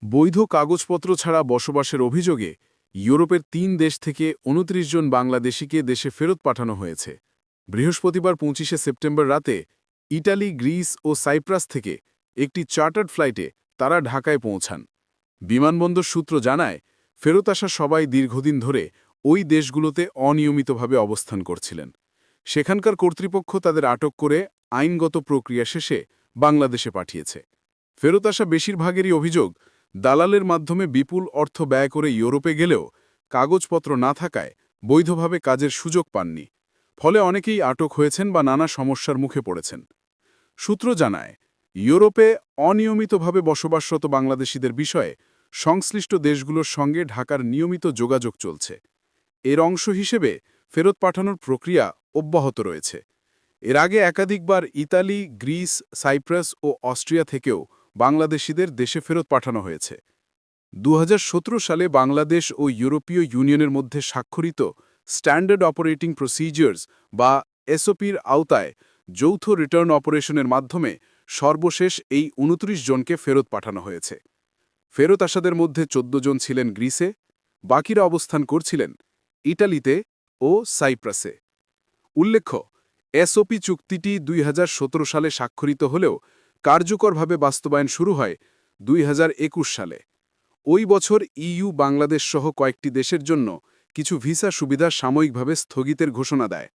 বৈধ কাগজপত্র ছাড়া বসবাসের অভিযোগে ইউরোপের ৩ দেশ থেকে ২৯ জন বাংলাদেশিকে দেশে ফেরত পাঠানো হয়েছে। বৃহস্পতিবার ২৫শে সেপ্টেম্বর রাতে ইটালি, গ্রিস ও সাইপ্রাস থেকে একটি চার্টার্ড ফ্লাইটে তারা ঢাকায় পৌঁছান। বিমানবন্দর সূত্র জানায়, ফেরত আসা সবাই দীর্ঘদিন ধরে ওই দেশগুলোতে অনিয়মিতভাবে অবস্থান করছিলেন। সেখানকার কর্তৃপক্ষ তাদের আটক করে আইনগত প্রক্রিয়া শেষে বাংলাদেশে পাঠিয়েছে। ফেরত আসা বেশিরভাগেরই অভিযোগ, দালালের মাধ্যমে বিপুল অর্থ ব্যয় করে ইউরোপে গেলেও কাগজপত্র না থাকায় বৈধভাবে কাজের সুযোগ পাননি। ফলে অনেকেই আটক হয়েছেন বা নানা সমস্যার মুখে পড়েছেন। সূত্র জানায়, ইউরোপে অনিয়মিতভাবে বসবাসরত বাংলাদেশিদের বিষয়ে সংশ্লিষ্ট দেশগুলোর সঙ্গে ঢাকার নিয়মিত যোগাযোগ চলছে। এর অংশ হিসেবে ফেরত পাঠানোর প্রক্রিয়া অব্যাহত রয়েছে। এর আগে একাধিকবার ইতালি, গ্রিস, সাইপ্রাস ও অস্ট্রিয়া থেকেও বাংলাদেশিদের দেশে ফেরত পাঠানো হয়েছে। ২০১৭ সালে বাংলাদেশ ও ইউরোপীয় ইউনিয়নের মধ্যে স্বাক্ষরিত স্ট্যান্ডার্ড অপারেটিং প্রসিজিয়ার্স বা এসওপির আওতায় যৌথ রিটার্ন অপারেশনের মাধ্যমে সর্বশেষ এই ২৯ জনকে ফেরত পাঠানো হয়েছে। ফেরত আসাদের মধ্যে ১৪ জন ছিলেন গ্রিসে, বাকিরা অবস্থান করছিলেন ইটালিতে ও সাইপ্রাসে। উল্লেখ্য, এসওপি চুক্তিটি ২০১৭ সালে স্বাক্ষরিত হলেও কার্যকরভাবে বাস্তবায়ন শুরু হয় ২০২১ সালে। ওই বছর ইইউ বাংলাদেশ সহ কয়েকটি দেশের জন্য কিছু ভিসা সুবিধা সাময়িকভাবে স্থগিতের ঘোষণা দেয়।